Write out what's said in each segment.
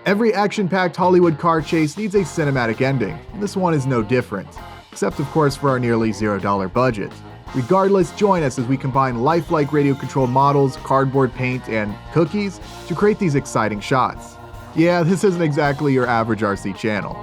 Every action-packed Hollywood car chase needs a cinematic ending, and this one is no different. Except of course for our nearly $0 budget. Regardless, join us as we combine lifelike radio-controlled models, cardboard paint, and cookies to create these exciting shots. Yeah, this isn't exactly your average RC channel.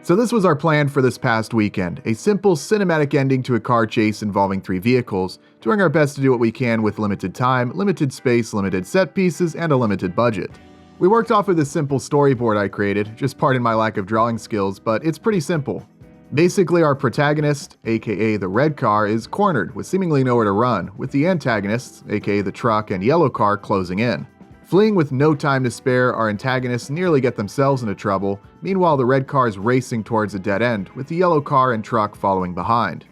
So this was our plan for this past weekend, a simple cinematic ending to a car chase involving 3 vehicles, doing our best to do what we can with limited time, limited space, limited set pieces, and a limited budget. We worked off of this simple storyboard I created, just pardon my lack of drawing skills, but it's pretty simple. Basically, our protagonist, aka the red car, is cornered with seemingly nowhere to run, with the antagonists, aka the truck and yellow car, closing in. Fleeing with no time to spare, our antagonists nearly get themselves into trouble. Meanwhile, the red car is racing towards a dead end, with the yellow car and truck following behind.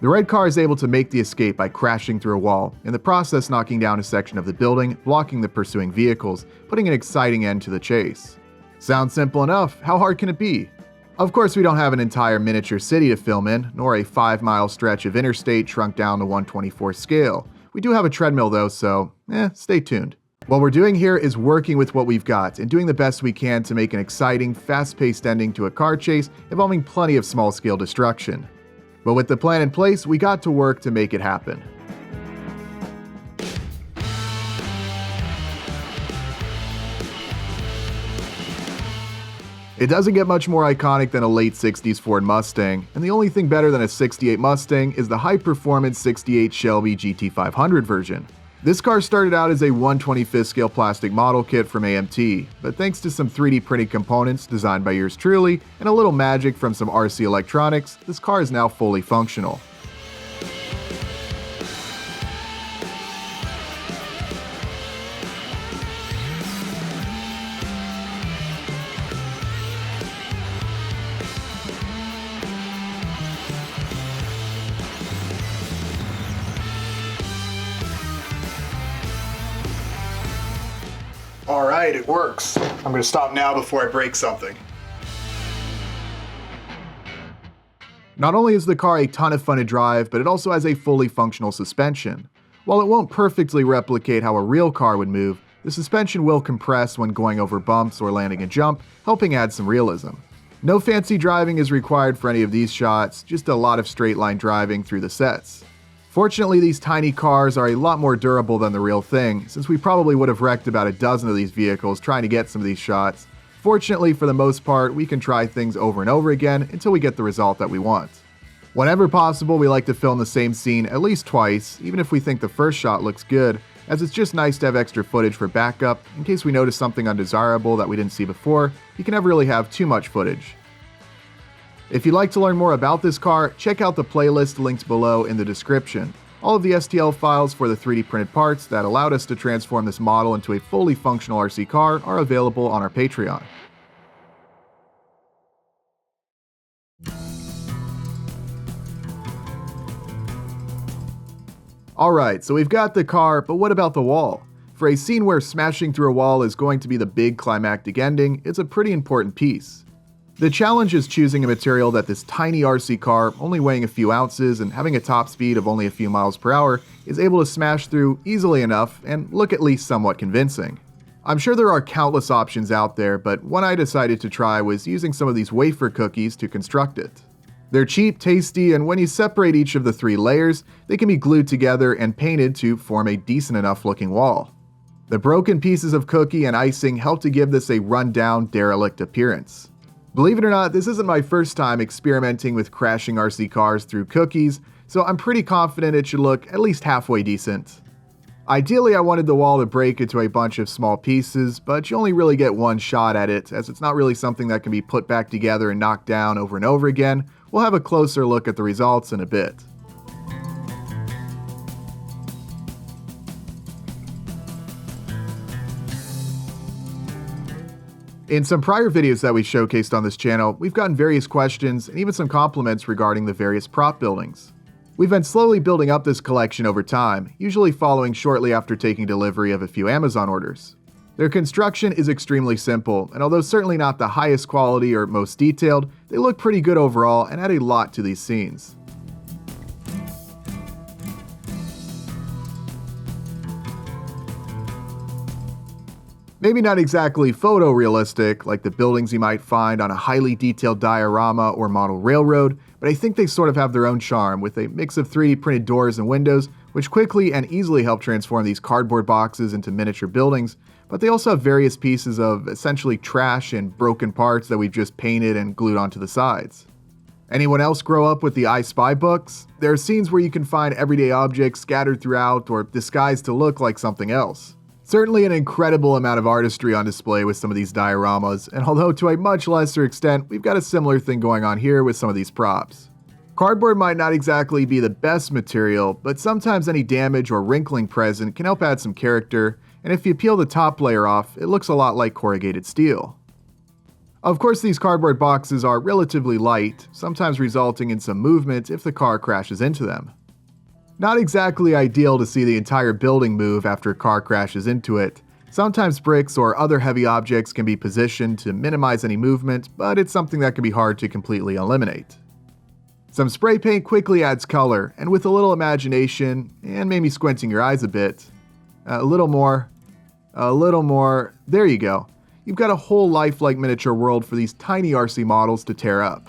The red car is able to make the escape by crashing through a wall, in the process knocking down a section of the building, blocking the pursuing vehicles, putting an exciting end to the chase. Sounds simple enough, how hard can it be? Of course, we don't have an entire miniature city to film in, nor a 5-mile stretch of interstate shrunk down to 1/24 scale. We do have a treadmill though, so stay tuned. What we're doing here is working with what we've got and doing the best we can to make an exciting, fast-paced ending to a car chase involving plenty of small-scale destruction. But with the plan in place, we got to work to make it happen. It doesn't get much more iconic than a late 60s Ford Mustang, and the only thing better than a 68 Mustang is the high-performance 68 Shelby GT500 version. This car started out as a 1/25th scale plastic model kit from AMT, but thanks to some 3D printed components designed by yours truly and a little magic from some RC electronics, this car is now fully functional. Alright, it works. I'm gonna stop now before I break something. Not only is the car a ton of fun to drive, but it also has a fully functional suspension. While it won't perfectly replicate how a real car would move, the suspension will compress when going over bumps or landing a jump, helping add some realism. No fancy driving is required for any of these shots, just a lot of straight line driving through the sets. Fortunately, these tiny cars are a lot more durable than the real thing, since we probably would have wrecked about a dozen of these vehicles trying to get some of these shots. Fortunately, for the most part, we can try things over and over again until we get the result that we want. Whenever possible, we like to film the same scene at least twice, even if we think the first shot looks good, as it's just nice to have extra footage for backup in case we notice something undesirable that we didn't see before. You can never really have too much footage. If you'd like to learn more about this car, check out the playlist linked below in the description. All of the STL files for the 3D printed parts that allowed us to transform this model into a fully functional RC car are available on our Patreon. Alright, so we've got the car, but what about the wall? For a scene where smashing through a wall is going to be the big climactic ending, it's a pretty important piece. The challenge is choosing a material that this tiny RC car, only weighing a few ounces and having a top speed of only a few miles per hour, is able to smash through easily enough and look at least somewhat convincing. I'm sure there are countless options out there, but one I decided to try was using some of these wafer cookies to construct it. They're cheap, tasty, and when you separate each of the 3 layers, they can be glued together and painted to form a decent enough looking wall. The broken pieces of cookie and icing help to give this a run-down, derelict appearance. Believe it or not, this isn't my first time experimenting with crashing RC cars through cookies, so I'm pretty confident it should look at least halfway decent. Ideally, I wanted the wall to break into a bunch of small pieces, but you only really get one shot at it, as it's not really something that can be put back together and knocked down over and over again. We'll have a closer look at the results in a bit. In some prior videos that we showcased on this channel, we've gotten various questions and even some compliments regarding the various prop buildings. We've been slowly building up this collection over time, usually following shortly after taking delivery of a few Amazon orders. Their construction is extremely simple, and although certainly not the highest quality or most detailed, they look pretty good overall and add a lot to these scenes. Maybe not exactly photorealistic like the buildings you might find on a highly detailed diorama or model railroad, but I think they sort of have their own charm with a mix of 3D printed doors and windows, which quickly and easily help transform these cardboard boxes into miniature buildings, but they also have various pieces of essentially trash and broken parts that we've just painted and glued onto the sides. Anyone else grow up with the I Spy books? There are scenes where you can find everyday objects scattered throughout or disguised to look like something else. Certainly an incredible amount of artistry on display with some of these dioramas, and although to a much lesser extent, we've got a similar thing going on here with some of these props. Cardboard might not exactly be the best material, but sometimes any damage or wrinkling present can help add some character, and if you peel the top layer off, it looks a lot like corrugated steel. Of course, these cardboard boxes are relatively light, sometimes resulting in some movement if the car crashes into them. Not exactly ideal to see the entire building move after a car crashes into it. Sometimes bricks or other heavy objects can be positioned to minimize any movement, but it's something that can be hard to completely eliminate. Some spray paint quickly adds color, and with a little imagination, and maybe squinting your eyes a bit, a little more, there you go. You've got a whole lifelike miniature world for these tiny RC models to tear up.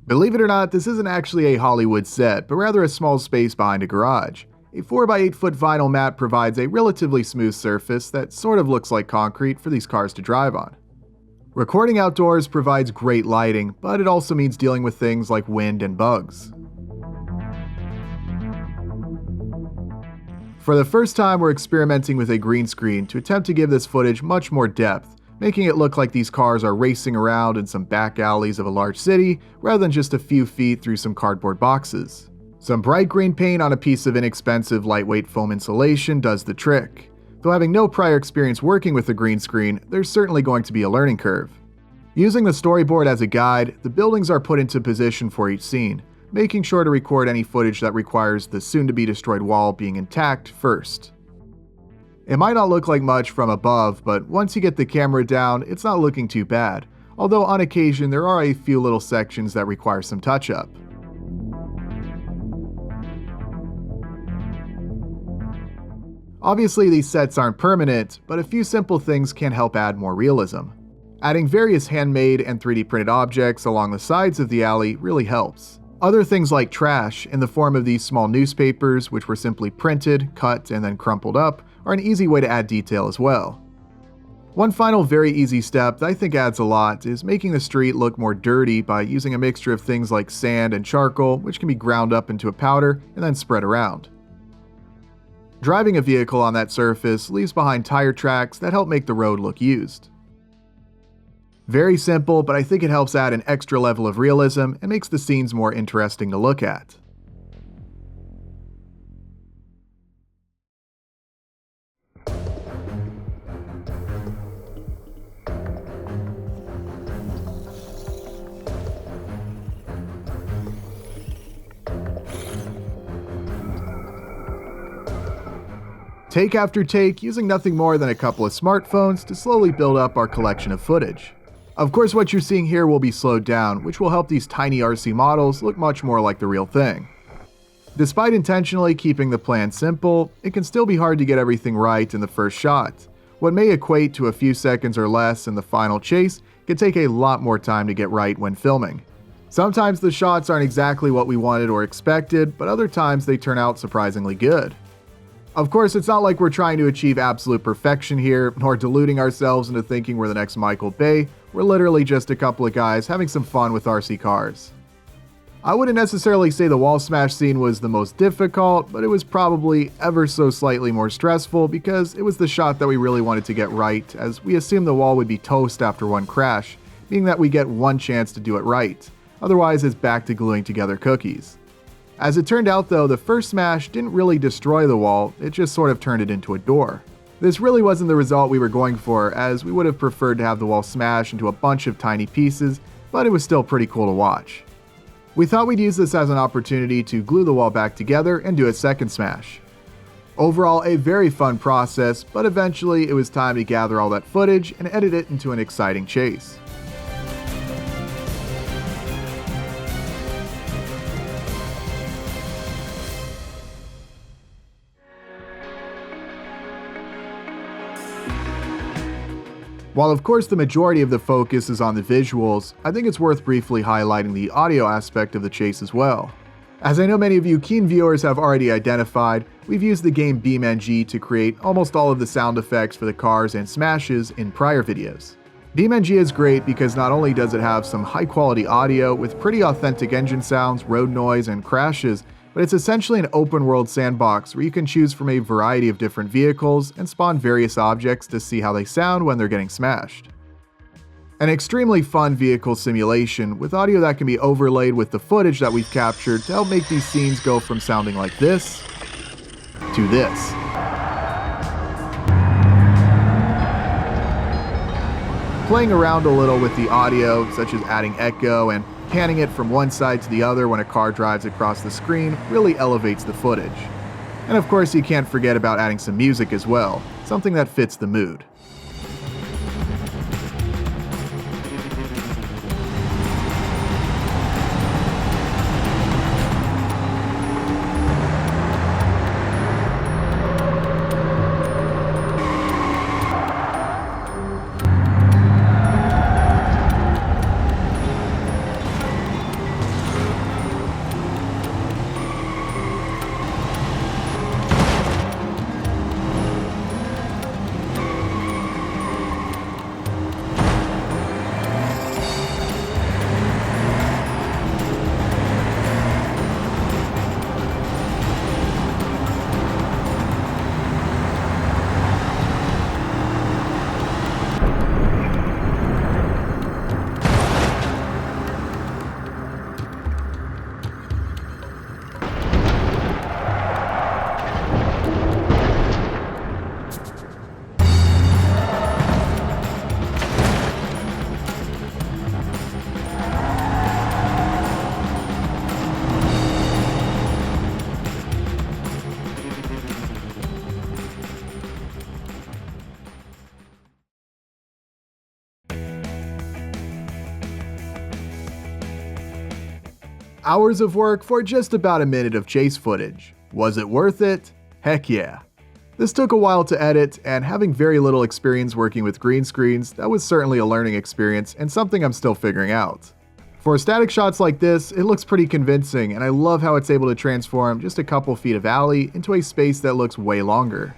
Believe it or not, this isn't actually a Hollywood set, but rather a small space behind a garage. A 4x8 foot vinyl mat provides a relatively smooth surface that sort of looks like concrete for these cars to drive on. Recording outdoors provides great lighting, but it also means dealing with things like wind and bugs. For the first time, we're experimenting with a green screen to attempt to give this footage much more depth, making it look like these cars are racing around in some back alleys of a large city, rather than just a few feet through some cardboard boxes. Some bright green paint on a piece of inexpensive lightweight foam insulation does the trick. Though having no prior experience working with a green screen, there's certainly going to be a learning curve. Using the storyboard as a guide, the buildings are put into position for each scene, making sure to record any footage that requires the soon-to-be-destroyed wall being intact first. It might not look like much from above, but once you get the camera down, it's not looking too bad, although on occasion there are a few little sections that require some touch-up. Obviously these sets aren't permanent, but a few simple things can help add more realism. Adding various handmade and 3D printed objects along the sides of the alley really helps. Other things like trash, in the form of these small newspapers which were simply printed, cut, and then crumpled up, are an easy way to add detail as well. One final very easy step that I think adds a lot is making the street look more dirty by using a mixture of things like sand and charcoal, which can be ground up into a powder and then spread around. Driving a vehicle on that surface leaves behind tire tracks that help make the road look used. Very simple, but I think it helps add an extra level of realism and makes the scenes more interesting to look at. Take after take, using nothing more than a couple of smartphones to slowly build up our collection of footage. Of course, what you're seeing here will be slowed down, which will help these tiny RC models look much more like the real thing. Despite intentionally keeping the plan simple, it can still be hard to get everything right in the first shot. What may equate to a few seconds or less in the final chase can take a lot more time to get right when filming. Sometimes the shots aren't exactly what we wanted or expected, but other times they turn out surprisingly good. Of course, it's not like we're trying to achieve absolute perfection here, nor deluding ourselves into thinking we're the next Michael Bay. We're literally just a couple of guys having some fun with RC cars. I wouldn't necessarily say the wall smash scene was the most difficult, but it was probably ever so slightly more stressful because it was the shot that we really wanted to get right, as we assumed the wall would be toast after one crash, meaning that we get one chance to do it right. Otherwise, it's back to gluing together cookies. As it turned out though, the first smash didn't really destroy the wall, it just sort of turned it into a door. This really wasn't the result we were going for, as we would have preferred to have the wall smash into a bunch of tiny pieces, but it was still pretty cool to watch. We thought we'd use this as an opportunity to glue the wall back together and do a second smash. Overall, a very fun process, but eventually it was time to gather all that footage and edit it into an exciting chase. While of course the majority of the focus is on the visuals, I think it's worth briefly highlighting the audio aspect of the chase as well. As I know many of you keen viewers have already identified, we've used the game BeamNG to create almost all of the sound effects for the cars and smashes in prior videos. BeamNG is great because not only does it have some high quality audio with pretty authentic engine sounds, road noise, and crashes, but it's essentially an open world sandbox where you can choose from a variety of different vehicles and spawn various objects to see how they sound when they're getting smashed. An extremely fun vehicle simulation with audio that can be overlaid with the footage that we've captured to help make these scenes go from sounding like this to this. Playing around a little with the audio, such as adding echo and panning it from one side to the other when a car drives across the screen, really elevates the footage. And of course you can't forget about adding some music as well, something that fits the mood. Hours of work for just about a minute of chase footage. Was it worth it? Heck yeah. This took a while to edit, and having very little experience working with green screens, that was certainly a learning experience and something I'm still figuring out. For static shots like this, it looks pretty convincing, and I love how it's able to transform just a couple feet of alley into a space that looks way longer.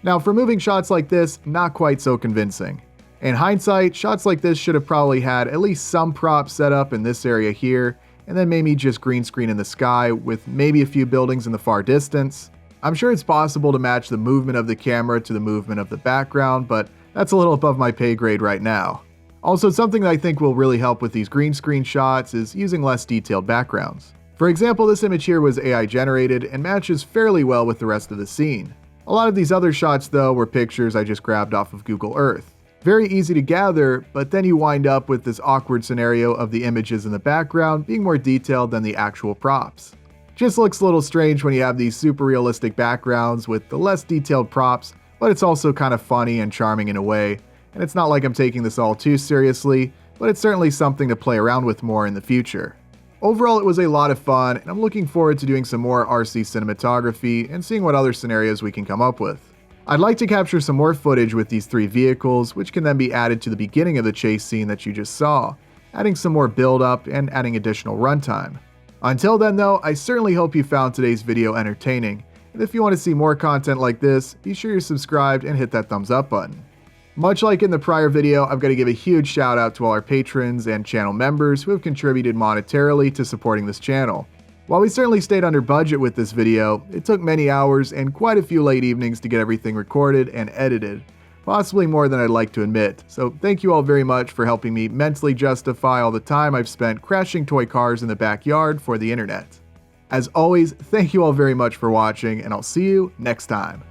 Now for moving shots like this, not quite so convincing. In hindsight, shots like this should have probably had at least some props set up in this area here, and then maybe just green screen in the sky with maybe a few buildings in the far distance. I'm sure it's possible to match the movement of the camera to the movement of the background, but that's a little above my pay grade right now. Also, something that I think will really help with these green screen shots is using less detailed backgrounds. For example, this image here was AI generated and matches fairly well with the rest of the scene. A lot of these other shots though were pictures I just grabbed off of Google Earth. Very easy to gather, but then you wind up with this awkward scenario of the images in the background being more detailed than the actual props. Just looks a little strange when you have these super realistic backgrounds with the less detailed props, but it's also kind of funny and charming in a way, and it's not like I'm taking this all too seriously, but it's certainly something to play around with more in the future. Overall, it was a lot of fun, and I'm looking forward to doing some more RC cinematography and seeing what other scenarios we can come up with. I'd like to capture some more footage with these three vehicles, which can then be added to the beginning of the chase scene that you just saw, adding some more build-up and adding additional runtime. Until then though, I certainly hope you found today's video entertaining, and if you want to see more content like this, be sure you're subscribed and hit that thumbs up button. Much like in the prior video, I've got to give a huge shout out to all our patrons and channel members who have contributed monetarily to supporting this channel. While we certainly stayed under budget with this video, it took many hours and quite a few late evenings to get everything recorded and edited, possibly more than I'd like to admit, so thank you all very much for helping me mentally justify all the time I've spent crashing toy cars in the backyard for the internet. As always, thank you all very much for watching, and I'll see you next time.